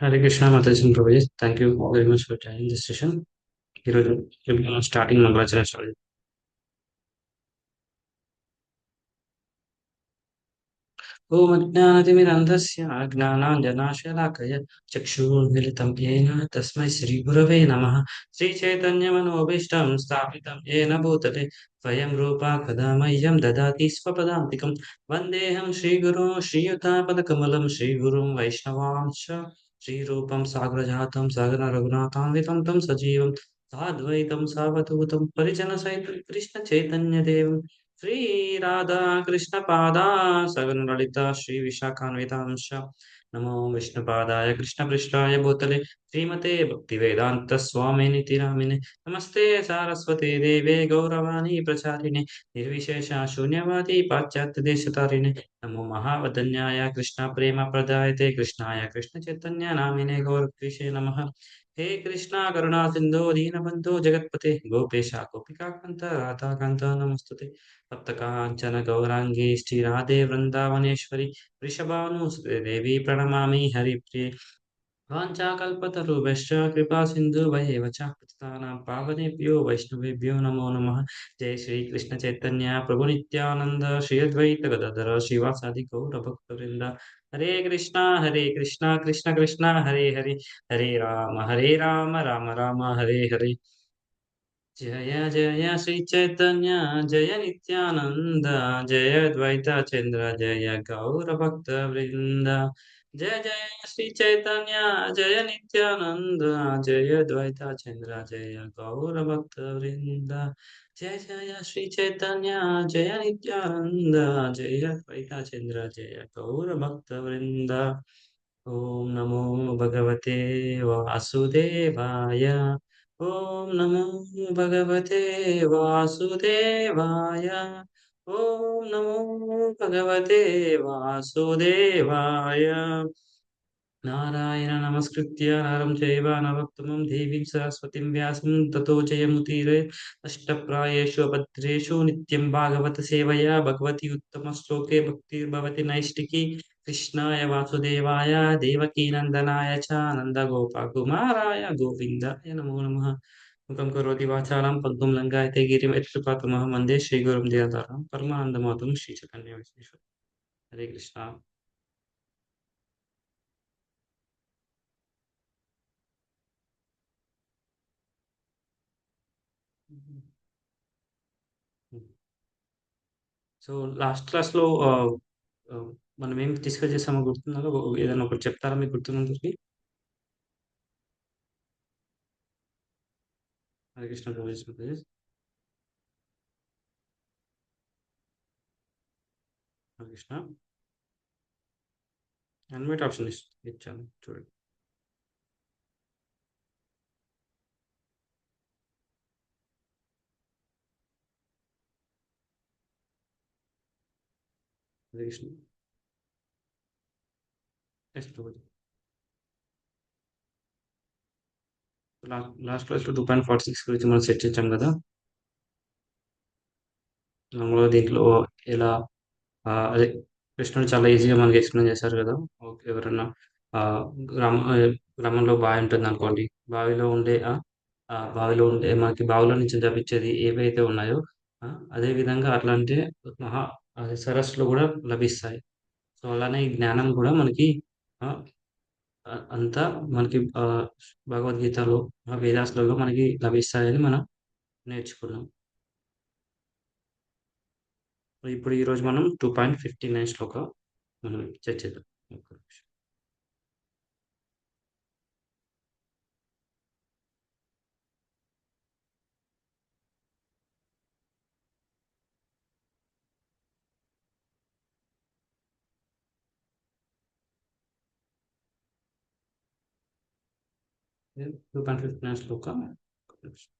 Hare Krishna Mataji Prabhuji. Thank you very much for joining this session. ఈరోజు starting మంగళాచరణ start. ఓం అజ్ఞానతిమిరంధస్య జ్ఞానాంజనాశలాకయ చక్షుర్మిలితం येन తస్మై శ్రీగురవే నమః. శ్రీచైతన్యమనోభీష్టం స్థాపితం येन భూతలే స్వయం రూపా కదా మह्यं దదాతి స్వపదాంతికం. వందేహం శ్రీగురుం శ్రీయుతాపదకమలం శ్రీగురుం వైష్ణవాంశ శ్రీరూపం సాగ్రజాతం సగన రఘునాథాన్వితం తం సజీవం సాద్వైతం సావధూతం పరిజన సహితం కృష్ణ చైతన్యదేవం శ్రీ రాధా కృష్ణ పాదా సగన లలిత శ్రీ విశాఖాన్వితాంశ నమో విష్ణుపాదాయ కృష్ణ పృష్ఠాయ భూతలే శ్రీమతే భక్తి వేదాంత స్వామిని తిరామినే నమస్తే సారస్వతే దేవే గౌరవాణి ప్రచారిణే నిర్విశేష శూన్యవాది పాశ్చాత్య దేశతారిణే నమో మహావదన్యాయ కృష్ణ ప్రేమ ప్రదాయతే కృష్ణాయ కృష్ణ చైతన్య నామినే గౌరక్రిషే నమః. हे कृष्णा करुणा सिंधु दीनबंधु जगतपते गोपेश गोपिकाकांत राधाकांत नमस्तुते. तप्तकांचन गौरांगी श्रीराधे वृंदावनेश्वरी वृषभानुसुते देवी प्रणमामि हरिप्रिये. वाञ्छाकल्पतरुभ्यश्च कृपा सिन्धुभ्येव च पतितानां पावनेभ्यो वैष्णवेभ्यो नमो नमः. जय श्री कृष्ण चैतन्य प्रभु नित्यानंद श्री अद्वैत गदाधर श्रीवासादि गौरभक्तवृंद. हरे कृष्णा कृष्ण कृष्ण हरे हरे हरे राम राम राम हरे हरे. जय जय श्री चैतन्य जय नित्यानंद जय अद्वैत चंद्र जय गौर भक्त वृंद. जय जय श्री चैतन्य जय नित्यानंद जय अद्वैत चंद्र जय गौर भक्त वृंद. जय जय श्री चैतन्य जय नित्यानंद जय अद्वैत चंद्र जय गौर भक्त वृंद. ओम नमो भगवते वासुदेवाय. ॐ नमो भगवते वासुदेवाय. ॐ नमो भगवते वासुदेवाय. नारायण नमस्कृत्य नरं चैव नरोत्तमं देवीं सरस्वतीं व्यासं ततो जयमुदीरये. अष्टप्रायेषु भद्रेषु नित्यं भागवत सेवया भगवती उत्तमश्लोके भक्तिर्भवति नैष्टिकी. कृष्णाय वासुदेवाय देवकीनन्दनाय च नन्दगोपकुमाराय गोविन्दाय नमो नमः. मुखं करोति वाचालं पद्मं लङ्घयते गिरिं यत्कृपातमहं वन्दे श्रीगुरुं दयातारं परमानन्दमाधवं श्रीचैतन्यविश्वेश्वरं. हरे कृष्णा. సో లాస్ట్ క్లాస్‌లో ఆహ్, మనం ఏం డిస్కస్ చేసామో గుర్తుందా? ఏదైనా ఒకటి చెప్తారా మీకు గుర్తున్నంతవరకి? హరే కృష్ణ ప్రభుజీ. హరే కృష్ణ. అన్మ్యూట్ ఆప్షన్ ఇచ్చాను చూడండి. హరే కృష్ణ. ఎస్ ప్రభుజీ. లాస్ట్ క్లాస్‌లో 2.46 గురించి మనం చర్చించాం కదా! మామూలుగా దీంట్లో ఎలా అదే కృష్ణుడు చాలా ఈజీగా మనకి ఎక్స్‌ప్లెయిన్ చేశారు కదా! ఓకే. ఎవరన్నా ఆహ్, గ్రామ గ్రామంలో బావి ఉంటుందనుకోండి. బావిలో ఉండే బావిలో ఉండే మనకి బావిలో నుంచి లభించేది ఏవైతే ఉన్నాయో అదే విధంగా అట్లాంటి మహా సరస్సులో గూడా లభిస్తాయి. సో, అలానే ఈ జ్ఞానం గూడా మనకి ఆహ్, అంతా మనకి భగవద్గీతలో, వేదాస్‌లలో మనకి లభిస్తాయని మనం నేర్చుకున్నాం. ఇప్పుడు ఈరోజు మనం 2.59 శ్లోక మనం చర్చిద్దాం. ఒక్క నిమిషం. ఇది 2.59 శ్లోక. ఒక్క నిమిషం.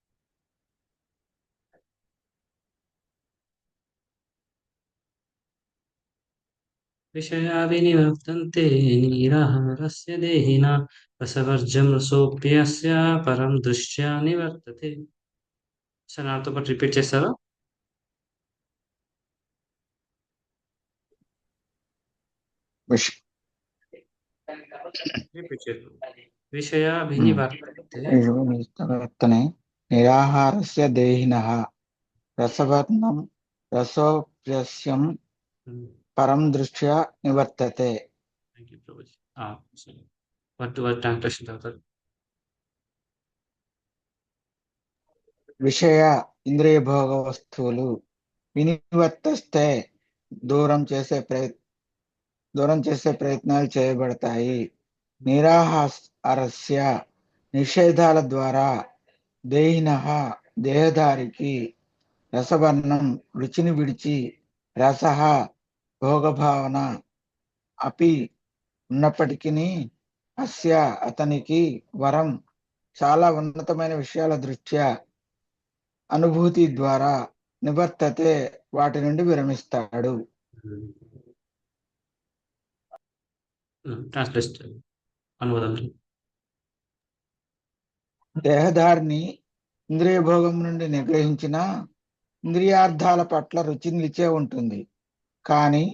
విషయా వినివర్తంతే నీరాహారస్య దేహినः రసవర్జ్యం రసోऽప్యస్య పరం దృష్ట్యా నివర్తతే. ఒకసారి నాతో పాటు రిపీట్ చేస్తారా? విష రిపీట్ చేద్దాం. విషయ ఉమ్. వినివర్తంతే. వర్తనే నిరాహారస్య దేహినః రసవర్ణం రసోప్యస్యం హ్మ్. పరం దృష్ట్యా నివర్తతే. Thank you Prabhuji. సరే. వర్డ్ టు వర్డ్ ట్రాన్స్‌లేషన్ చదువుతారు. విషయ ఇంద్రియ భోగ వస్తువులు వినివర్తిస్తే దూరం చేసే ప్రయత్నాలు చేయబడతాయి. నిరాహారస్య నిషేధాల ద్వారా దేహినః దేహధారికి రసవర్ణం రుచిని విడిచి రసః భోగభావన అపి ఉన్నప్పటికీ అస్య అతనికి వరం చాలా ఉన్నతమైన విషయాల దృష్ట్యా అనుభూతి ద్వారా నివర్తతే వాటి నుండి విరమిస్తాడు. హ్మ్. ట్రాన్స్‌లేషన్ అనువాదం. దేహధారిని ఇంద్రియ భోగం నుండి నిగ్రహించిన ఇంద్రియార్థాల పట్ల రుచి నిలిచే ఉంటుంది. కానీ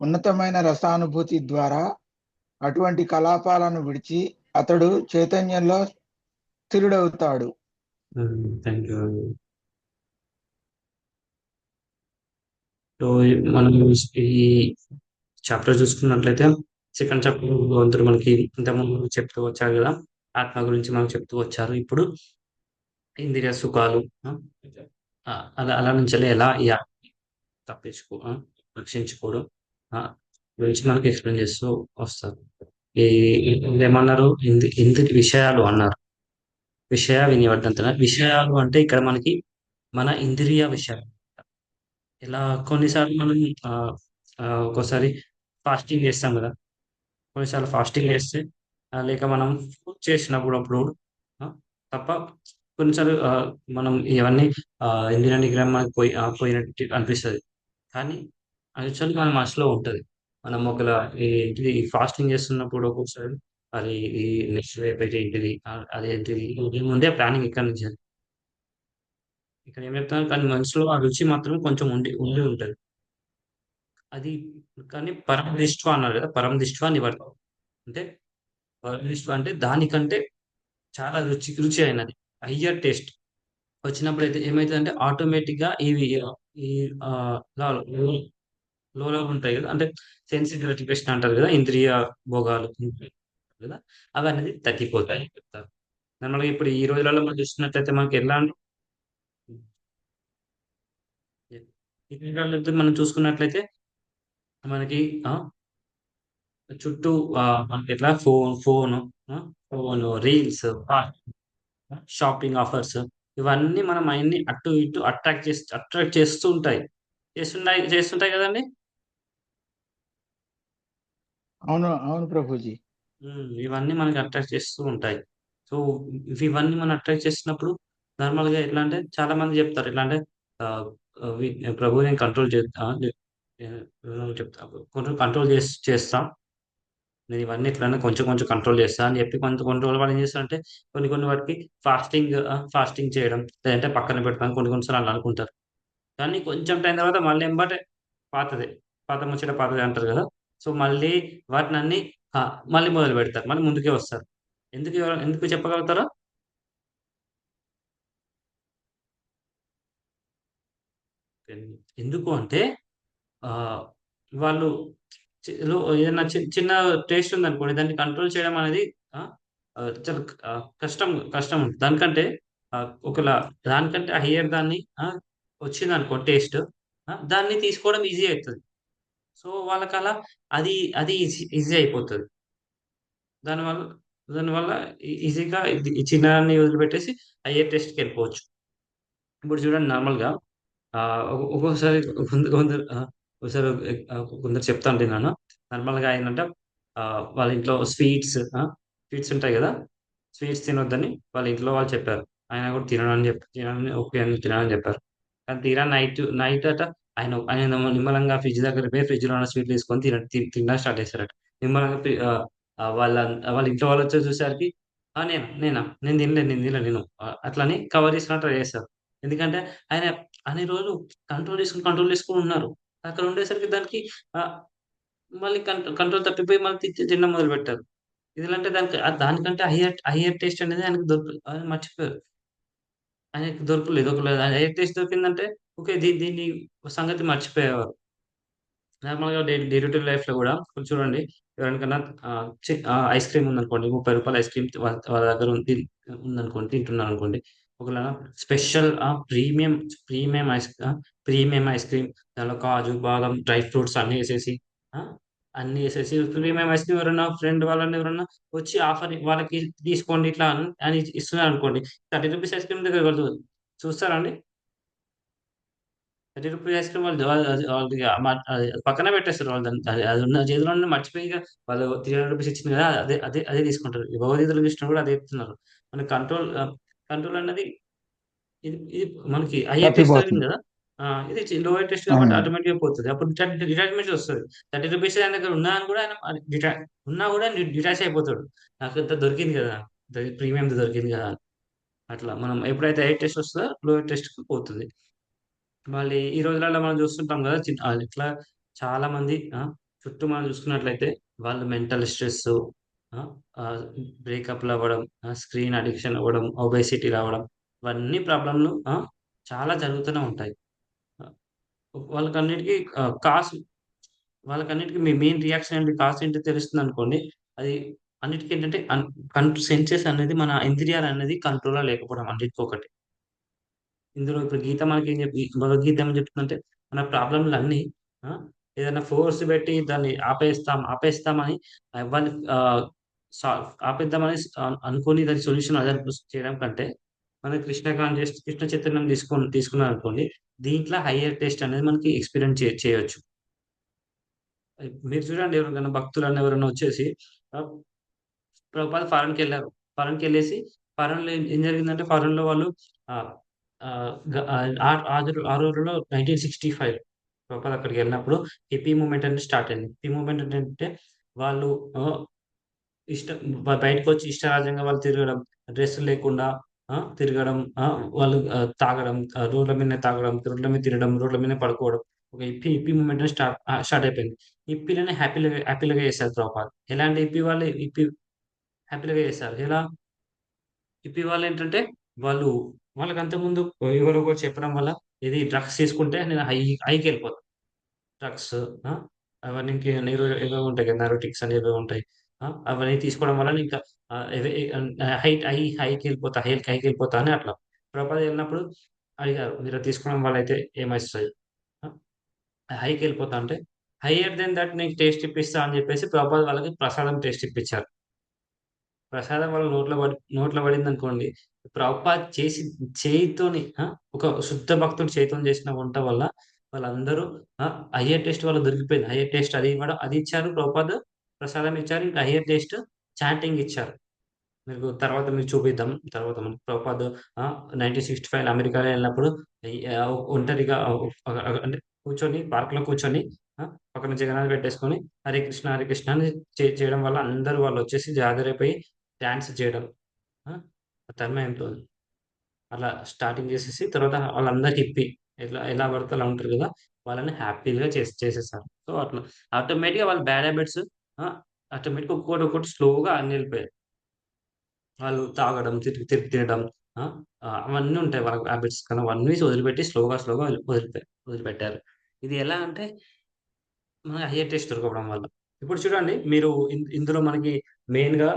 ఉన్నతమైన రసానుభూతి ద్వారా అటువంటి కలాపాలను విడిచి అతడు చైతన్యంలో స్థిరుడవుతాడు. Thank you. సో, మనం ఈ చాప్టర్ చూసుకున్నట్లయితే సెకండ్ చాప్టర్ భగవంతుడు మనకి ఇంతకుముందు చెప్తూ వచ్చారు కదా! ఆత్మ గురించి మనకు చెప్తూ వచ్చారు. ఇప్పుడు ఇంద్రియ సుఖాలు ఆ! అలా అలా నుంచెల్లి ఎలా ఈ రక్షించుకోవడం ఆ! గురించి మనకి ఎక్స్‌ప్లెయిన్ చేస్తూ వస్తారు. ఈ ఇదేమన్నారు? ఇంద్రి విషయాలు అన్నారు. విషయ వినివర్తంతన. విషయాలు అంటే ఇక్కడ మనకి మన ఇంద్రియ విషయాలు. ఇలా కొన్నిసార్లు మనం ఆహ్, ఒక్కోసారి ఫాస్టింగ్ చేస్తాం గదా! కొన్నిసార్లు ఫాస్టింగ్ చేస్తే లేక మనం ఫుడ్ చేసినప్పుడు అప్పుడు ఆ! తప్ప కొన్నిసార్లు మనం ఇవన్నీ ఇంద్రియ నిగ్రహం మనకు పోయినట్టు అనిపిస్తది. కానీ యాక్చువల్లీ మన మనసులో ఉంటది. మనం ఒకవేళ ఏంటిది ఫాస్టింగ్ చేస్తున్నప్పుడు ఒక్కొక్కసారి అది ఈ నెక్స్ట్ రేపు అయితే ఏంటిది? అదేంటిది? ముందే ప్లానింగ్ ఇక్కడి నుంచే. ఇక్కడ ఏం చెప్తున్నారు కానీ మనసులో ఆ రుచి మాత్రం కొంచెం ఉండి ఉండి ఉంటది. అది కానీ పరమ దృష్ట్వా అన్నారు కదా! పరమ దృష్ట్వా నివర్తతే. అంటే పరమ దృష్ట్వా అంటే దానికంటే చాలా రుచి అయినది. హయ్యర్ టేస్ట్ వచ్చినప్పుడైతే ఏమైతదంటే ఆటోమేటిక్‌గా ఇవి ఈ ఆహ్, లా లో లోలో ఉంటాయి గదా! అంటే సెన్సిటివ్ గ్రాటిఫికేషన్ అంటారు గదా! ఇంద్రియ భోగాలు ఉంటాయి కదా! అవనేది తగ్గిపోతాయి చెప్తారు. నార్మల్‌గా ఇప్పుడు ఈ రోజులలో మనం చూస్తున్నట్లయితే మనకి ఎలా అండి ఈ రోజులలో మనం చూసుకున్నట్లయితే మనకి ఆ! చుట్టూ మనకెట్లా ఫోను, ఆ! ఫోను, రీల్స్, షాపింగ్ ఆఫర్స్ ఇవన్నీ మన మైండ్‌ని అటు ఇటు అట్రాక్ట్ చేస్తూ ఉంటాయి. చేస్తుంటాయి గదండీ! అవును, అవును ప్రభుజీ. ఇవన్నీ మనకి అట్రాక్ట్ చేస్తూ ఉంటాయి. సో, ఇవన్నీ మనం అట్రాక్ట్ చేస్తున్నప్పుడు నార్మల్‌గా ఎట్లా అంటే చాలామంది జెప్తారు. ఎట్లా అంటే ఆహ్, ఆహ్, వి ప్రభువు నేను కంట్రోల్ చేత్తా చెప్తా కొంచెం కంట్రోల్ చేస్తా. నేను ఇవన్నీ ఎట్లన్నా కొంచెం కొంచెం కంట్రోల్ చేస్తా అని చెప్పి కొన్ని రోజులు వాళ్ళు ఏం చేస్తారంటే కొన్ని వాటికి ఫాస్టింగ్ చేయడం, లేదంటే పక్కన పెడతాం కొన్ని కొన్ని సార్లు అలా అనుకుంటారు. కానీ కొంచెం టైం తర్వాత మళ్ళీ ఎంబటే పాతదే. పాత ముచ్చట పాతదే అంటారు గదా! సో, మళ్ళీ వాటినన్ని ఆ! మళ్ళీ మొదలుపెడతారు. మళ్ళీ ముందుకే వస్తారు. ఎందుకు చెప్పగలుగుతారా? ఎందుకు అంటే ఆహ్, వాళ్ళు ఏదైనా చిన్న టేస్ట్ ఉందనుకోండి. దాన్ని కంట్రోల్ చేయడం అనేది ఆ! చాలా కష్టం. దానికంటే ఒకవేళ దానికంటే హైయర్ దాన్ని వచ్చిందనుకో టేస్ట్ దాన్ని తీసుకోవడం ఈజీ అయితది. సో, వాళ్ళకలా అది అది ఈజీ అయిపోతది. దానివల్ల దానివల్ల ఈజీగా ఈ చిన్నదాన్ని వదిలిపెట్టేసి హైయర్ టేస్ట్‌కెళ్ళిపోవచ్చు. ఇప్పుడు చూడండి నార్మల్‌గా ఒక్కొక్కసారి కొందరు ఒకసారి కొందరు చెప్తా ఉంటే విన్నాను. నార్మల్‌గా ఏందంటే వాళ్ళ ఇంట్లో స్వీట్స్ ఉంటాయి గదా! స్వీట్స్ తినొద్దని వాళ్ళ ఇంట్లో వాళ్ళు చెప్పారు. ఆయన కూడా తిననని ఓకే అని తిననని చెప్పారు. కానీ తీరా నైట్ అట ఆయన నిమ్మలంగా ఫ్రిడ్జ్ దగ్గరికి పోయి ఫ్రిడ్జ్‌లో ఉన్న స్వీట్లు తీసుకొని తినడం స్టార్ట్ చేశారట. నిమ్మలంగా వాళ్ళ ఇంట్లో వాళ్ళొచ్చి చూసేసరికి నేనా? నేను తినలే. అట్లని కవర్ చేసుకొని ట్రై చేస్తారు. ఎందుకంటే ఆయన అన్ని రోజులు కంట్రోల్ చేసుకొని ఉన్నారు. అక్కడ ఉండేసరికి దానికి ఆహ్, మళ్ళీ కంట్రోల్ తప్పిపోయి మళ్ళీ తినడం మొదలుపెట్టారు. ఇదిలంటే దానికంటే హైయర్ హైయర్ టేస్ట్ అనేది ఆయనకు ఆయన మర్చిపోయారు. ఆయనకి దొరకలేదు. ఒకవేళ హైయర్ టేస్ట్ దొరికిందంటే ఓకే. దీన్ని సంగతి మర్చిపోయేవారు. నార్మల్‌గా డే టు డే లైఫ్‌లో గూడా ఇప్పుడు చూడండి ఎవరికన్నా ఐస్ క్రీమ్ ఉందనుకోండి. రూ. 30 ఐస్ క్రీమ్ వాళ్ళ వాళ్ళ దగ్గర ఉందనుకోండి. తింటున్నారనుకోండి. ఒకవేళ స్పెషల్ ప్రీమియం ఐస్ క్రీమ్ దాంట్లో కాజు, బాదం, డ్రై ఫ్రూట్స్ ఆ! అన్నీ ఏసేసి ప్రీమియం ఐస్ క్రీమ్ ఎవరైనా ఫ్రెండ్ వాళ్ళని ఎవరన్నా వచ్చి ఆఫర్ వాళ్ళకి తీసుకోండి ఇట్లా అని ఇస్తున్నారనుకోండి. రూ. 30 ఐస్ క్రీమ్ దగ్గర వాళ్ళు చూస్తారా అండి? రూ. 30 ఐస్ క్రీమ్ వాళ్ళు అది వాళ్ళిగ అది పక్కన పెట్టేస్తారు వాళ్ళు దాన్ని. అది ఉన్న చేతిలోనే మర్చిపోయి ఇగ వాళ్ళు రూ. 300 ఇచ్చింది కదా! అదే తీసుకుంటారు. ఈ భగవద్గీతలో చూసినా కూడా అదే చెప్తున్నారు. మన కంట్రోల్ అన్నది ఇది మనకి హైయర్ టేస్ట్ తప్పిపోతుంది. జరిగింది కదా! ఇది లోయర్ టేస్ట్ కాబట్టి అవును. ఆటోమేటిక్‌గా పోతది. అప్పుడు డిటాచ్‌మెంట్ వస్తది. రూ. 30 ఆయన దగ్గర ఉన్నా అని కూడా ఆయన ఉన్నా కూడా డిటాచ్ అయిపోతాడు. నాకింత దొరికింది కదా! ప్రీమియంది దొరికింది కదా! అని. అట్లా మనం ఎప్పుడైతే హైయర్ టేస్ట్ వస్తదో లోయర్ టేస్ట్‌కి పోతది. మళ్ళీ ఈ రోజులలో మనం చూస్తుంటాం గదా! ఇట్లా చాలామంది చుట్టూ మనం చూసుకున్నట్లయితే వాళ్ళు మెంటల్ స్ట్రెస్సు ఆ! ఆహ్, బ్రేకప్‌లవ్వడం, స్క్రీన్ అడిక్షన్ అవ్వడం, ఒబేసిటీ రావడం ఇవన్నీ ప్రాబ్లమ్‌లు చాలా జరుగుతూనే ఉంటాయి. ఆహ్, వాళ్ళకన్నిటికి వాళ్ళకన్నిటికి మెయిన్ రియాక్షన్ ఏంటి? కాజ్ ఏంటో తెలుస్తుందనుకోండి. అది అన్నిటికేంటంటే సెన్సెస్ అనేది మన ఇంద్రియాలనేది కంట్రోల్‌లో లేకపోవడం అన్నిటికొకటి. ఇందులో ఇప్పుడు గీత మనకేం భగవద్గీత ఏమని చెప్తుందంటే, మన ప్రాబ్లమ్‌లన్నీ ఆ! ఏదైనా ఫోర్స్ పెట్టి దాన్ని ఆపేస్తామని ఎవ్వరిని ఆపేద్దామని అనుకోని దాని సొల్యూషన్ అదే చేయడం కంటే, మన కృష్ణ చైతన్యం తీసుకున్నారనుకోండి, దీంట్లో హైయర్ టేస్ట్ అనేది మనకి ఎక్స్‌పీరియన్స్ చేయొచ్చు. మీరు చూడండి ఎవరికైనా భక్తులన్నా ఎవరైనా వచ్చేసి ఆహ్, ప్రభుపాద ఫారెన్‌కెళ్లారు. ఫారెన్‌కెళ్ళేసి ఫారెన్‌లో ఏం జరిగిందంటే ఫారెన్‌లో వాళ్ళు ఆహ్, ఆహ్, గ ఆ రోజుల్లో 1965 ప్రభుపాద అక్కడికెళ్ళినప్పుడు హిప్పీ మూవ్‌మెంట్ అనేది స్టార్ట్ అయింది. హిప్పీ మూవ్‌మెంట్ ఏంటంటే వాళ్ళు ఆహ్, ఇష్టం బయటకొచ్చి ఇష్టరాజ్యంగా వాళ్ళు తిరగడం, డ్రెస్సులు లేకుండా తిరగడం, వాళ్ళు తాగడం, రోడ్ల మీదనే తాగడం, రోడ్ల మీద తిరగడం, రోడ్ల మీదనే పడుకోవడం. ఒక హిప్పీ మూవ్‌మెంట్ అనేది స్టార్ట్ అయిపోయింది. హిప్పీలని హ్యాపీ‌లుగా చేశారు ప్రభుపాద. ఎలాంటి హిప్పీ హ్యాపీ‌లుగా చేశారు. ఎలా? హిప్పీ వాళ్ళేంటంటే, వాళ్ళు వాళ్ళకంతకుముందు ఎవరో ఒకరు చెప్పడం వల్ల, ఇది డ్రగ్స్ తీసుకుంటే నేను హైకెళ్ళిపోతా. డ్రగ్స్ ఆ! అవన్నీ ఏవేవో ఉంటాయి కదా! నార్కోటిక్స్ అని ఏవేవో ఉంటాయి. అవన్నీ తీసుకోవడం వల్ల ఇంకా ఆహ్, ఎవ ఎ అన్ హైకెళ్ళిపోతా అని అట్లా. ప్రభుపాద ఎళ్ళినప్పుడు అడిగారు. "మీరు అది తీసుకోవడం వల్ల అయితే ఏమొస్తది?" ఆ! హైకెళ్ళిపోతా అంటే, "హైయర్ దెన్ దట్ నీకు టేస్ట్ ఇప్పిస్తా" అని చెప్పేసి ప్రభుపాద వాళ్ళకి ప్రసాదం టేస్ట్ ఇప్పించారు. ప్రసాదం వాళ్ళ నోట్లో పడిందనుకోండి, ప్రభుపాద చేసి చేయితోని ఒక శుద్ధ భక్తుడు చేయితోని చేసిన వంట వల్ల వాళ్ళందరూ హైయర్ టేస్ట్ వాళ్ళకి దొరికిపోయింది. హైయర్ టేస్ట్ అది ఇవ్వడం అది ఇచ్చారు ప్రభుపాద. ప్రసాదం ఇచ్చారు. ఇంకా హైయర్ టేస్ట్ చాంటింగ్ ఇచ్చారు. తర్వాత మీకు చూపిద్దాం. తర్వాత మనకి ప్రభుపాద్ 1965లో అమెరికాలో ఎళ్ళినప్పుడు ఒంటరిగా అంటే కూర్చొని పార్క్‌లో కూర్చొని పక్కన జగన్నాథ్ పెట్టేసుకొని హరే కృష్ణ, హరే కృష్ణ అని చేయడం వల్ల అందరూ వాళ్ళొచ్చేసి జాదరైపోయి డాన్స్ చేయడం. ఆ! తన్మయంతో అలా స్టార్టింగ్ చేసేసి తర్వాత వాళ్ళందరూ హిప్పీ ఎలా పడితే అలా ఉంటారు కదా! వాళ్ళని హ్యాపీ‌గా చేసేసారు. సో, అట్లా ఆటోమేటిక్‌గా వాళ్ళ బ్యాడ్ హాబిట్స్ ఆ! ఆటోమేటిక్‌గా ఒక్కోటి స్లోగా అన్నీ ఎళ్ళిపోయాయి. వాళ్ళు తాగడం, తినడం ఆ! అవన్నీ ఉంటాయి వాళ్ళ హాబిట్స్. కానీ అవన్నీ వదిలిపెట్టి స్లోగా వదిలిపెట్టారు. ఇది ఎలా అంటే మనకి హైయర్ టేస్ట్ దొరకడం వల్ల. ఇప్పుడు చూడండి మీరు ఇందులో మనకి మెయిన్‌గా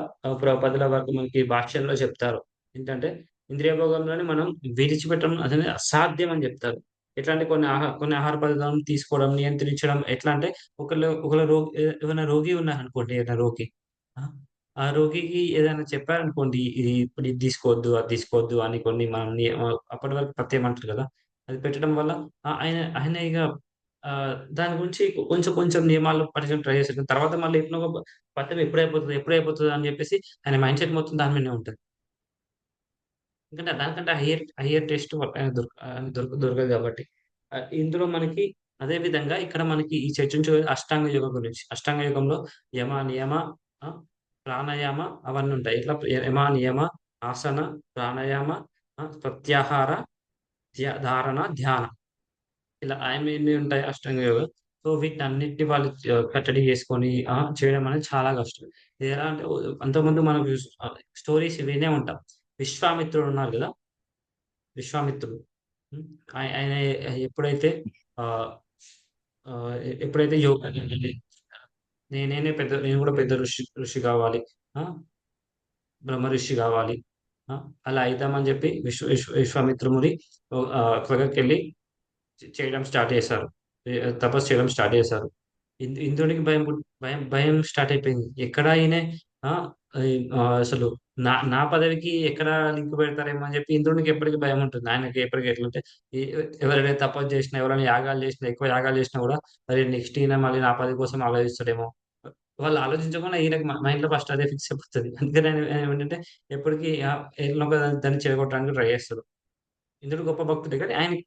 పదుల వరకు మనకి భాష్యంలో చెప్తారు. ఏంటంటే ఇంద్రియ భోగంలోని మనం విడిచిపెట్టడం అనేది అసాధ్యం అని జెప్తారు. ఎట్లా అంటే కొన్ని ఆహార పదార్థాలను తీసుకోవడం, నియంత్రించడం ఎట్లా అంటే ఒకళ్ళు ఎవరైనా రోగి ఉన్నారనుకోండి ఏదైనా రోగి. ఆ! ఆ రోగికి ఏదైనా చెప్పారనుకోండి ఇప్పుడు ఇది తీసుకోవద్దు, అది తీసుకోవద్దు అని కొన్ని మనం అప్పటి వరకు పథ్యమంటారు గదా! అది పెట్టడం వల్ల ఆయన ఆయన ఇగ దాని గురించి కొంచెం కొంచెం నియమాలు పాటించడానికి ట్రై చేసాడు. తర్వాత మళ్ళీ ఎట్నో పత్యం ఎప్పుడైపోతది అని జెప్పేసి ఆయన మైండ్ సెట్ మొత్తం దాని మీదనే ఉంటది. ఎందుకంటే దానికంటే హైయర్ టేస్ట్ దొరకదు గాబట్టి. ఇందులో మనకి అదే విధంగా ఇక్కడ మనకి ఈ చర్చించే అష్టాంగ యోగం గురించి. అష్టాంగ యోగంలో యమ, నియమ, ఆ! ప్రాణాయామ అవన్నీ ఉంటాయి. ఇట్లా యమ, నియమ, ఆసన, ప్రాణాయామ, ప్రత్యాహార, ధారణ, ధ్యాన ఇలా ఇన్ని ఉంటాయి అష్టాంగ యోగం. సో, సో, వీటన్నిటిని వాళ్ళు కట్టడి చేసుకొని చేయడం అనేది చాలా కష్టం. ఇది ఎలా అంటే అంతకుముందు మనం స్టోరీస్ వినే ఉంటాం. విశ్వామిత్రుడు ఉన్నారు గదా! విశ్వామిత్రుడు. హ్మ్. ఆయన ఎప్పుడైతే ఆహ్, ఎప్పుడైతే నేను గూడా పెద్ద ఋషి గావాలి. ఆ! బ్రహ్మర్షి గావాలి. ఆ! అలా అయిదామని జెప్పి విశ్వామిత్రముని త్వరకెళ్ళి చేయడం స్టార్ట్ చేశారు. తపస్సు చేయడం స్టార్ట్ చేశారు. ఇంద్రుడికి భయం స్టార్ట్ అయిపోయింది. ఎక్కడ ఈయన ఆ! అసలు నా పదవికి ఎక్కడ లింక్ పెడతారేమో అని చెప్పి ఇంద్రునికి ఎప్పటికి భయముంటుంది. ఆయనకి ఎప్పటికి ఎట్లంటే ఎ ఎవరైనా తపస్సు చేసినా, ఎవరైనా యాగాలు చేసినా, ఎక్కువ యాగాలు చేసినా గూడా మరి నెక్స్ట్ ఈయన మళ్ళీ నా పదవి కోసం ఆలోచిస్తాడేమో! వాళ్ళు ఆలోచించకుండా ఈయనకి మైండ్‌లో ఫస్ట్ అదే ఫిక్స్ అయిపోతది. అందుకని ఆయన ఏమంటంటే ఎప్పటికి ఎట్లనో ఒక దాన్ని చెడగొట్టడానికి ట్రై చేస్తాడు. ఇంద్రుడు గొప్ప భక్తుడే కానీ ఆయనకి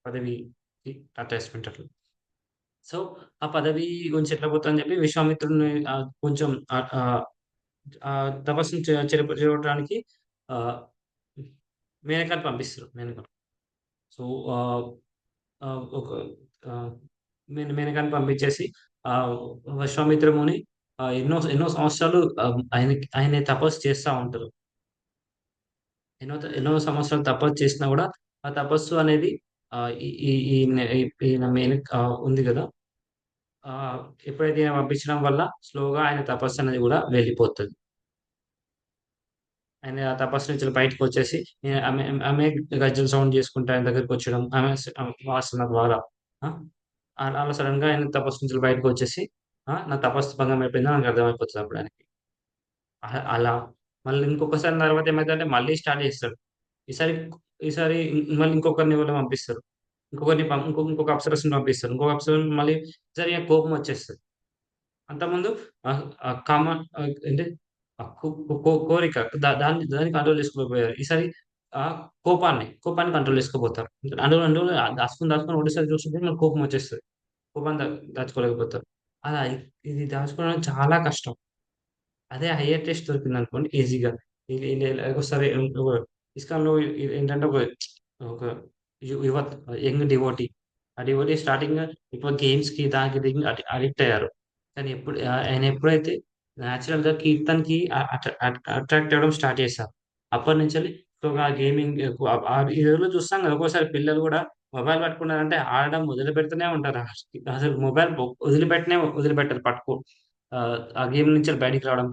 పదవికి అటాచ్‌మెంట్ అట్లా. సో, ఆ పదవి గురించి ఎట్లా పోతదని చెప్పి విశ్వామిత్రుడిని కొంచెం తపస్సుని చెడగొట్టడానికి ఆహ్, మేనకని పంపిస్తారు. మేనకను. సో, ఆహ్, ఒక ఆహ్, మేనకని పంపించేసి ఆహ్, విశ్వామిత్ర ముని ఎన్నో ఎన్నో సంవత్సరాలు ఆయన తపస్సు చేస్తా ఉంటారు. ఎన్నో సంవత్సరాలు తపస్సు చేసినా గూడా, ఆ తపస్సు అనేది ఆహ్, ఈ ఈ ఈయన ఉంది గదా! ఆహ్, ఎప్పుడైతే ఈయన పంపించడం వల్ల స్లోగా ఆయన తపస్సనేది గూడా వెళ్ళిపోతది. ఆయన ఆ తపస్సు నుంచి బయటకొచ్చేసి ఆమె గజ్జెల సౌండ్ చేసుకుంటా ఆయన దగ్గరికొచ్చడం. వాసన ద్వారా ఆ! అలా సడెన్‌గా ఆయన తపస్సు నుంచి బయటకొచ్చేసి నా తపస్సు భంగం అయిపోయిందని ఆయనకు అర్థమైపోతది అప్పుడు ఆయనకి. అలా మళ్ళీ ఇంకొకసారి తర్వాత ఏమైతదంటే మళ్ళీ స్టార్ట్ చేస్తాడు. ఈసారి ఈసారి మళ్ళీ ఇంకొకరిని ఎవరినో పంపిస్తారు. ఇంకొక అప్సరసని పంపిస్తారు. ఇంకొక అప్సరసని మళ్ళీ ఈసారి ఈయనకి కోపమొచ్చేస్తది. అంతకుముందు ఏంటి కో కో కోరిక దాన్ని కంట్రోల్ చేసుకోలేకపోయారు. ఈసారి ఆహ్, కోపాన్ని కంట్రోల్ చేసుకోపోతారు. అందులో దాచుకొని ఒకటేసారి చూస్తుంటే మనకు కోపమొచ్చేస్తది. కోపాన్ని దాచుకోలేకపోతారు. అలా ఇది దాచుకోవడం చాలా కష్టం. అదే హైయర్ టేస్ట్ దొరికిందనుకోండి ఈజీగా ఒకసారి ఇస్కాన్‌లో ఏంటంటే ఒక యువత్ యంగ్ డివోటీ. ఆ డివోటీ స్టార్టింగ్ ఎక్కువ గేమ్స్‌కి దానికి దీనికి అడిక్ట్ అయ్యారు. కానీ ఆయన ఎప్పుడైతే నేచురల్‌గా కీర్తన్‌కి అ అట్రా అట్రాక్ట్ అవ్వడం స్టార్ట్ చేశారు. అప్పటినుంచెల్లి ఎక్కువగా గేమింగ్ ఎక్కువ ఈ రోజుల్లో చూస్తాం కదా! ఒక్కోసారి పిల్లలు కూడా మొబైల్ పట్టుకున్నారంటే ఆడడం మొదలుపెడుతూనే ఉంటారు. అసలు మొబైల్ వదిలిపెట్టరు ఆ గేమ్ నుంచి బయటికి రావడం.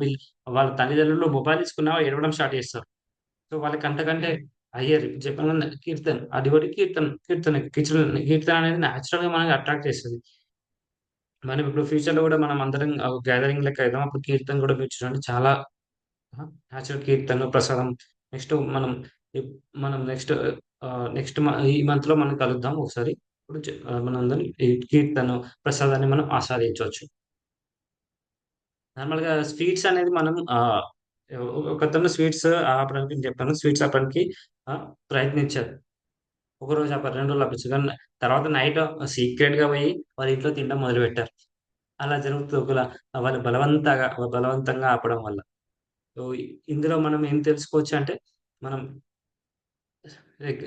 వాళ్ళ తల్లిదండ్రులు మొబైల్ ఇచ్చుకున్నా ఏడవడం స్టార్ట్ చేస్తారు. సో, వాళ్ళకి అంతకంటే హయ్యర్ చెప్పాను కదా! కీర్తన. అది కూడా కీర్తన అనేది నేచురల్‌గా మనల్ని అట్రాక్ట్ చేస్తది. మనం ఇప్పుడు ఫ్యూచర్‌లో కూడా మనం అందరం గ్యాదరింగ్ లెక్క అయిదాం. అప్పుడు కీర్తన కూడా మీరు చూడండి చాలా నేచురల్ కీర్తనలు, ప్రసాదం నెక్స్ట్ మనం ఇప్ మనం ఈ మంత్‌లో మనం కలుద్దాం ఒకసారి. ఇప్పుడు మనందరం ఈ కీర్తన, ప్రసాదాన్ని మనం ఆస్వాదించొచ్చు. నార్మల్‌గా స్వీట్స్ అనేది మనం ఒకతను స్వీట్స్ ఆపడానికి నేను చెప్పాను. స్వీట్స్ ఆపడానికి ప్రయత్నించారు. ఒకరోజు ఆపారు, 2 రోజులు ఆపేసారు. కానీ తర్వాత నైట్ సీక్రెట్‌గా పోయి వాళ్ళ ఇంట్లో తినడం మొదలుపెట్టారు. అలా జరుగుతది వాళ్ళు బలవంతంగా ఆపడం వల్ల. సో, ఇందులో మనం ఏం తెలుసుకోవచ్చంటే, మనం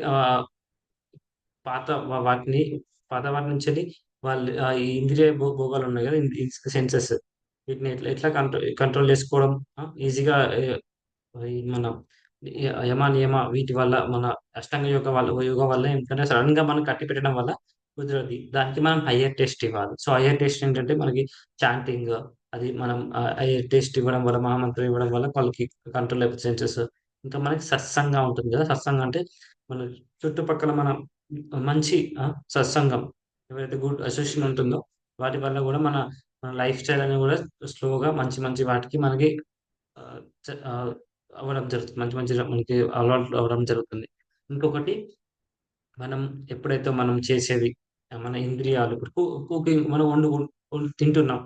ఆహ్, పాత వాటిని పాత వాటి నుంచెల్లి వాళ్ళు ఈ ఇంద్రియ భోగాలున్నాయి గదా! సెన్సెస్ వీటిని ఎట్లా కంట్రోల్ చేసుకోవడం ఈజీగా ఈ మన నియమ వీటి వల్ల మన అష్టాంగ యోగ వల్ల ఏంటంటే సడెన్‌గా మనం కట్టిపెట్టడం వల్ల కుదరది. దానికి మనం హైయర్ టెస్ట్ ఇవ్వాలి. సో, హైయర్ టెస్ట్ ఏంటంటే మనకి చాంటింగ్ అది మనం హైయర్ టెస్ట్ ఇవ్వడం వల్ల, మహామంత్రం ఇవ్వడం వల్ల వాళ్ళకి కంట్రోల్ అయిపోతుంది సెన్సెస్. ఇంకా మనకి సత్సంగం ఉంటుంది గదా! సత్సంగం అంటే మన చుట్టుపక్కల మనం మంచి సత్సంగం ఎవరైతే గుడ్ అసోసియేషన్ ఉంటుందో వాటి వల్ల గూడా మన లైఫ్ స్టైల్ అనేది గూడా స్లోగా మంచి మంచి వాటికి మనకి ఆహ్, చ ఆహ్, అవ్వడం జరుగుతుంది. మంచి మంచిగా మనకి అలవాట్లు అవ్వడం జరుగుతుంది. ఇంకొకటి మనం ఎప్పుడైతే మనం చేసేది మన ఇంద్రియాలు ఇప్పుడు కుకింగ్ మనం తింటున్నాం.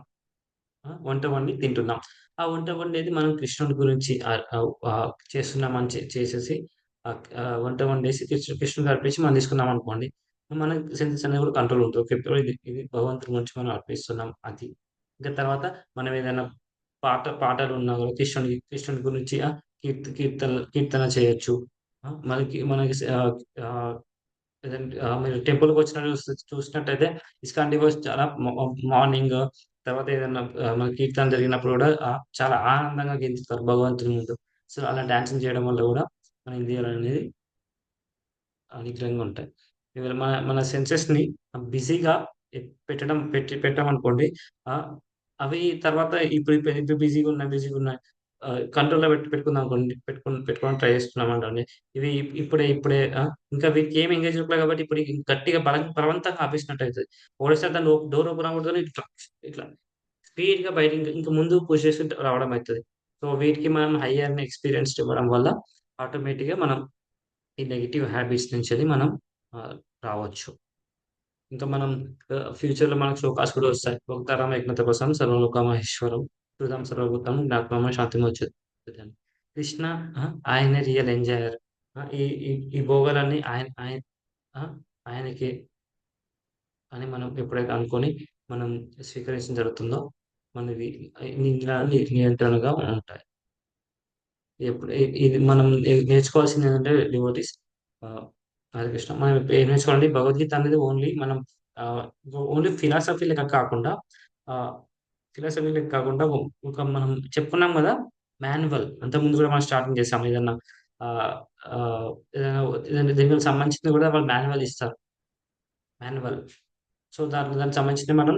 వంట వండి తింటున్నాం. ఆ వంట వండేది మనం కృష్ణుడి గురించి చేస్తున్నామని చేసేసి వంట వండేసి కృష్ణుడికి అర్పించి మనం తీసుకున్నామనుకోండి. మన సెన్సెస్ అనేవి కూడా కంట్రోల్ ఉంటాయి. ఓకే. ఇప్పుడు ఇది భగవంతుడి గురించి మనం అర్పిస్తున్నాం అది. ఇంకా తర్వాత మనం ఏదైనా పాటలున్నా కూడా కృష్ణుడి గురించి కీర్తన చేయొచ్చు. మనకి మనకి ఆహ్, ఆహ్ మీరు టెంపుల్‌కి వచ్చినట్టు చూసినట్టయితే ఇస్కాన్ డివోస్ చాలా మార్నింగ్ తర్వాత ఏదన్నా మన కీర్తన జరిగినప్పుడు గూడా చాలా ఆనందంగా గెంతుతారు భగవంతుని ముందు. సో, అలా డాన్సింగ్ చేయడం వల్ల గూడా మన ఇంద్రియాలనేది నిగ్రహంగా ఉంటాయి. ఇవాళ మన మన సెన్సెస్‌ని బిజీగా పెట్టామనుకోండి. ఆహ్, అవి తర్వాత ఇప్పుడు బిజీగున్నాయి కంట్రోల్‌లో పెట్టుకుందామనుకోండి. పెట్టుకోవడానికి ట్రై చేస్తున్నామనుకోండి. ఇవి ఇప్పుడే ఇంకా వీటికి ఏమి ఎంగేజ్ అవ్వట్లేదు కాబట్టి ఇప్పుడు గట్టిగా బలవంతంగా ఆపేసినట్టయితది. ఒకటేసారి దాని డోర్ ఓపెన్ అవ్వగానే ఇట్లా స్పీడ్‌గా బయట ఇంక ముందుకు పుష్ చేసుకుంటూ రావడం అయితది. సో, వీటికి మనం హైయర్‌ని ఎక్స్‌పీరియన్స్డ్ ఇవ్వడం వల్ల ఆటోమేటిక్‌గా మనం ఈ నెగెటివ్ హ్యాబిట్స్ నుంచెల్లి మనం ఆహ్, రావచ్చు. ఇంకా మనం ఫ్యూచర్‌లో మనకు శ్లోకాస్ కూడా వస్తాయి. "భోక్తారాం యజ్ఞత కోసం సర్వలోకమహేశ్వరం, కృతం సర్వభూతం జ్ఞాత్వమ శాంతిమోచ్యతే" అని. కృష్ణ ఆయనే రియల్ ఎంజాయర్. ఈ ఈ ఈ భోగాలన్నీ ఆ! ఆయనకే అని మనం ఎప్పుడైతే అనుకోని మనం స్వీకరించడం జరుగుతుందో, మనది ఇంద్రియాలు నియంత్రణగా ఉంటాయి. ఎప్పుడు ఇది మనం నేర్చుకోవాల్సిందేంటంటే డివోటీస్ ఆహ్, హరే కృష్ణ. మనం ఏం నేర్చుకోవాలంటే భగవద్గీత అనేది ఆహ్, ఓన్లీ ఫిలాసఫీ లెక్క కాకుండా ఆహ్, ఫిలాసఫీ లెక్క కాకుండా ఒక మనం చెప్పుకున్నాం గదా! మాన్యువల్ అంతకుముందు గూడా మనం స్టార్టింగ్ చేసాం. ఏదన్నా ఆహ్, ఆహ్, ఏదైనా దేనికైనా సంబంధించింది గూడా వాళ్ళు మాన్యువల్ ఇస్తారు. మాన్యువల్. సో, దానికి సంబంధించింది మనం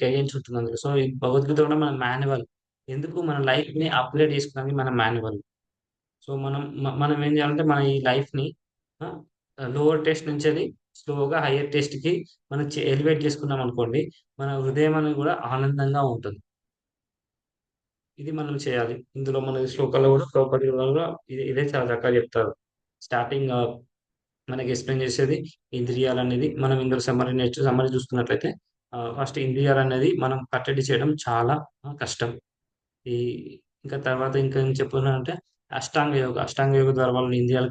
గైడెన్స్ ఉంటుంది అందులో. సో, ఈ భగవద్గీత కూడా మన మాన్యువల్. ఎందుకు మన లైఫ్‌ని అప్‌గ్రేడ్ చేసుకోవడానికి మన మాన్యువల్. సో, మనం ఏం చేయాలంటే మన ఈ లైఫ్‌ని ఆ! లోవర్ టేస్ట్ నుంచెళ్ళి స్లోగా హైయర్ టేస్ట్‌కి మనం ఎలివేట్ చేసుకున్నామనుకోండి, మన హృదయం అనేది కూడా ఆనందంగా ఉంటుంది. ఇది మనం చేయాలి. ఇందులో మన శ్లోకాల్లో కూడా ప్రభుపాదుల కూడా ఇదే చాలా చక్కగా చెప్తారు. స్టార్టింగ్ మనకి ఎక్స్‌ప్లెయిన్ చేసేది ఇంద్రియాలనేది మనం ఇందులో సమ్మరీ చూసుకున్నట్లయితే ఫస్ట్ ఇంద్రియాలనేది మనం కట్టడి చేయడం చాలా కష్టం. ఈ ఇంకా తర్వాత ఇంకా ఏం చెప్పుకున్నానంటే అష్టాంగ యోగ ద్వారా వాళ్ళ ఇంద్రియాలు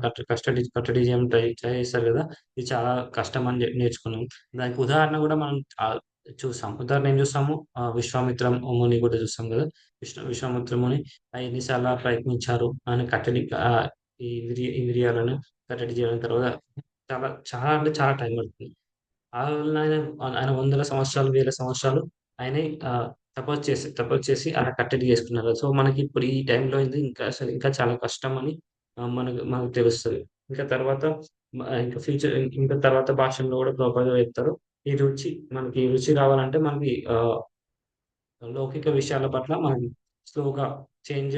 కట్టడి చేయడం ట్రై చేస్తారు కదా! ఇది చాలా కష్టం అని నేర్చుకున్నాం. దానికి ఉదాహరణ కూడా మనం చూసాం. ఉదాహరణ ఏం చూసాము? విశ్వామిత్ర ముని కూడా చూసాం కదా! విశ్వామిత్ర ముని ఎన్ని సార్లు ప్రయత్నించారు. ఆయన ఈ ఇంద్రియాలను కట్టడి చేయడం తర్వాత చాలా అంటే చాలా టైం పడుతుంది. ఆయన ఆయన వందల సంవత్సరాలు, వేల సంవత్సరాలు ఆయనే తపస్సు చేసి అలా కట్టడి చేసుకున్నారు. సో, మనకిప్పుడు ఈ టైంలో ఇది ఇంకా చాలా కష్టమని మనకు మనకు తెలుస్తది. ఇంకా తర్వాత ఇంకా ఇంకా తర్వాత భాషల్లో గూడా ప్రభుపాద చెప్తారు. ఈ రుచి మనకి రుచి రావాలంటే మనకి లౌకిక విషయాల పట్ల మనం స్లోగా చేంజ్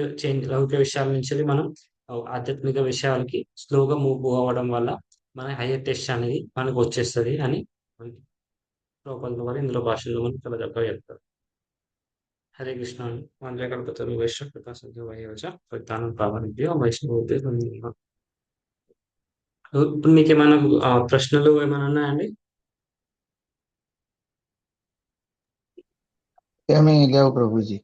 లౌకిక విషయాల నుంచెల్లి మనం ఆధ్యాత్మిక విషయాలకి స్లోగా మూవ్ అవ్వడం వల్ల మన హైయర్ టేస్ట్ అనేది మనకొచ్చేస్తది అని మనకి ప్రభుపాదుల వారు ఇందులో భాషల్లో మనకి చాలా చక్కగా చెప్తారు. హరే కృష్ణ వందే కల్పతరు వైష్ణవ కృపా సింధు వైవచ పతితానం పావనేభ్యో వైష్ణవేభ్యో నమో నమః. ఇప్పుడు మీకేమైనా ప్రశ్నలు ఏమైనా ఉన్నాయండి? ఏమీ లేవు ప్రభుజీ.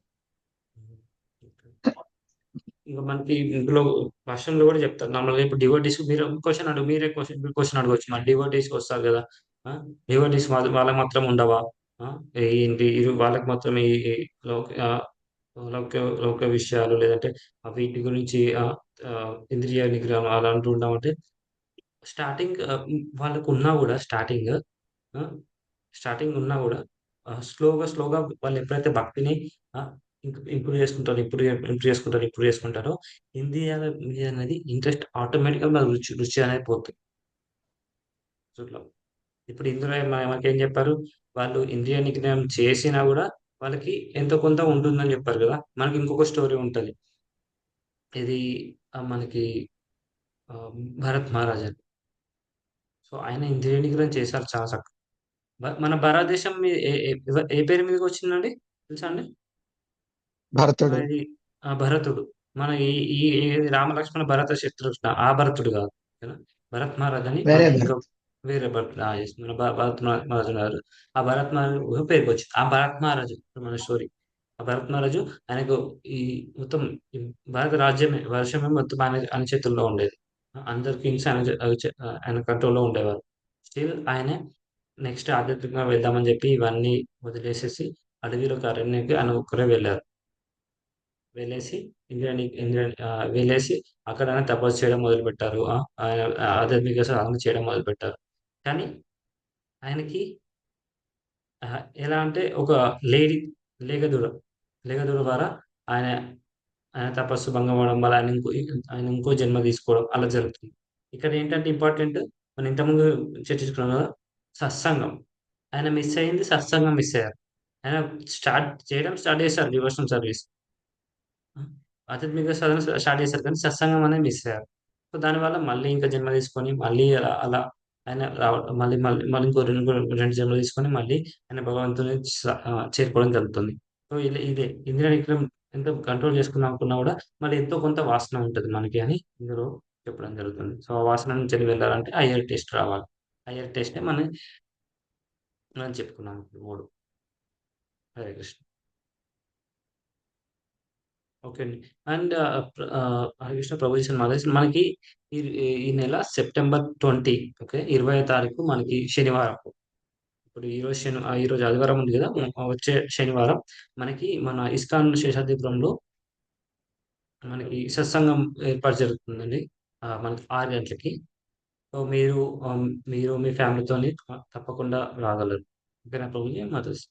ఇంక మనకి ఇందులో భాషల్లో కూడా చెప్తారు. నార్మల్‌గా ఇప్పుడు డివోటీస్ మీరు క్వెషన్ అడుగు మీరే క్వెషన్ అడగొచ్చు. మరి డివోటీస్‌కొస్తారు గదా! ఆ! డివోటీస్ వాళ్ళకి మాత్రం ఉండవా? ఆ! ఏంటి వాళ్ళకి మాత్రం ఈ ఈ లౌక ఆహ్, లౌక లౌకిక విషయాలు లేదంటే వీటి గురించి ఇంద్రియ నిగ్రహం అలాంటివి ఉండవంటే స్టార్టింగ్ వాళ్ళకున్నా గూడా ఆ! స్టార్టింగ్ ఉన్నా గూడా స్లోగా వాళ్ళెప్పుడైతే భక్తిని ఆహ్, ఇంప్రూవ్ చేసుకుంటారో ఇంద్రియాల మీద అనేది ఇంట్రెస్ట్ ఆటోమేటిక్‌గా మన రుచి అనేది పోతది. చూడలేం. ఇప్పుడు ఇందులో మనకేం చెప్పారు? వాళ్ళు ఇంద్రియ నిగ్రహం చేసినా గూడా వాళ్ళకి ఎంతో కొంత ఉంటుందని జెప్పారు గదా! మనకి ఇంకొక స్టోరీ ఉంటది. ఇది మనకి భరత్ మహారాజా. సో, ఆయన ఇంద్రియ నిగ్రహం చేశారు చాలా చక్కగా. మన భారతదేశం ఏ పేరు మీదకొచ్చిందండి? తెలుసా అండి? భరతుడు. ఇది భరతుడు. మన ఈ ఈ ఏది రామ, లక్ష్మణ, భరత, శత్రుఘ్న ఆ భరతుడు గాదు. ఓకేనా? భరత్ మహారాజ్ అని వేరే మనకి ఇంకో భరత్. వేరే భరతుడు. యెస్. మన భరత్ మహారాజు ఉన్నారు. ఆ భరత్ మహారాజు పేరుకొచ్చింది. ఆ భరత్ మహారాజు ఇప్పుడు మన స్టోరీ. ఆ భరత్ మహారాజు ఆయనకు ఈ మొత్తం ఈ భారత వర్షమే మొత్తం ఆయన చేతుల్లో ఉండేది. అందరు కింగ్స్ ఆయన కంట్రోల్‌లో ఉండేవారు. స్టిల్ ఆయనే నెక్స్ట్ ఆధ్యాత్మికంగా వెళ్దామని జెప్పి ఇవన్నీ వదిలేసేసి అడవిలోకి అరణ్యంకి ఆయన ఒక్కరే వెళ్లారు. వెళ్ళేసి వెళ్ళేసి అక్కడ ఆయన తపస్సు చేయడం మొదలుపెట్టారు. ఆయన ఆధ్యాత్మిక సాధన చేయడం మొదలుపెట్టారు. కానీ ఆయనకి ఎలా అంటే ఒక లేడీ లేగదూడ లేగదూడ ద్వారా ఆయన ఆయన తపస్సు భంగం అవ్వడం వల్ల ఆయన ఇంకో జన్మ తీసుకోవడం అలా జరుగుతుంది. ఇక్కడ ఏంటంటే ఇంపార్టెంట్ మనం ఇంతకుముందు చర్చించుకున్నాం కదా! సత్సంగం. ఆయన మిస్ అయింది సత్సంగం మిస్ అయ్యారు. ఆయన స్టార్ట్ చేశారు డివోషనల్ సర్వీస్. ఆ! ఆధ్యాత్మిక సాధన స్టార్ట్ చేశారు కానీ సత్సంగం అనేది మిస్ అయ్యారు. సో, దానివల్ల మళ్ళీ ఇంకా జన్మ తీసుకొని మళ్ళీ అలా అలా ఆయన మళ్ళీ మళ్ళీ మళ్ళీ ఇంకో 2 జన్మలు తీసుకొని మళ్ళీ ఆయన భగవంతుని చేరుకోవడం జరుగుతుంది. సో, ఇదే ఇంద్రియ నిగ్రహం ఎంత కంట్రోల్ చేసుకుందాం అనుకున్నా కూడా మళ్ళీ ఎంతో కొంత వాసన ఉంటది మనకి అని ఇందులో చెప్పడం జరుగుతుంది. సో, ఆ వాసన నుంచి వెళ్ళాలంటే హైయర్ టేస్ట్ రావాలి. హైయర్ టేస్టే మనం చెప్పుకున్నాం ఇప్పుడు 3. హరే కృష్ణ. ఓకే అండి. అండ్ హరికృష్ణ ప్రభుజీ మాదేశ్ మనకి ఈ ఈ నెల సెప్టెంబర్ 20 ఓకే. 20వ తారీఖు మనకి శనివారం. ఇప్పుడు ఈరోజు ఆదివారం ఉంది గదా! వచ్చే శనివారం మనకి మన ఇస్కాన్ శేషాద్రిపురంలో మనకి సత్సంగం ఏర్పాటు జరుగుతుందండి. మనకి 6 గంటలకి. సో, మీరు మీ ఫ్యామిలీతోని తప్పకుండా రాగలరు. ఓకేనా ప్రభుజీ మాతాజీ.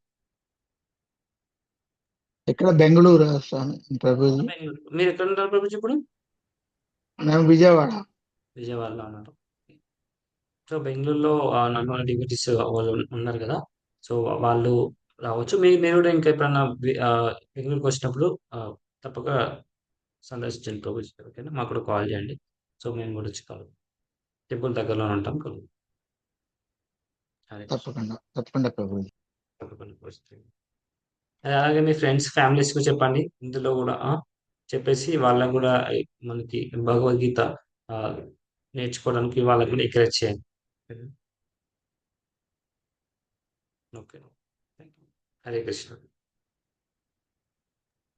ఎక్కడ బెంగళూరు స్వామి ప్రభుజీ? బెంగుళూరు. మీరెక్కడున్నారు ప్రభుజీ ఇప్పుడు? మేము విజయవాడ. విజయవాడలో ఉన్నారు. సో, బెంగుళూరులో నల్గొండ డివిటీస్ వాళ్ళు ఉన్నారు గదా! సో, వాళ్ళు రావచ్చు. మీరు గూడా ఇంకా ఎప్పుడన్నా బెంగుళూరుకొచ్చినప్పుడు తప్పక సందర్శించండి ప్రభుజీ. ఓకేనా? మాకు కూడా కాల్ జేయండి. సో, మేము గూడా వచ్చి టెంపుల్ దగ్గరలోనే ఉంటాం. హరే కృష్ణ. తప్పకుండా తప్పకుండా ప్రభుజీ. తప్పకుండా ప్రభుజీ. అలాగే మీ ఫ్రెండ్స్, ఫ్యామిలీస్‌కి చెప్పండి. ఇందులో గూడా చెప్పేసి వాళ్ళకి గూడా మనకి భగవద్గీత ఆహ్, నేర్చుకోవడానికి వాళ్ళకి గూడా ఎంకరేజ్ చేయండి. Okay. Thank you. Hare Krishna.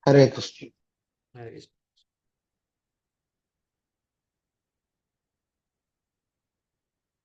Hare Krishna. Hare Krishna.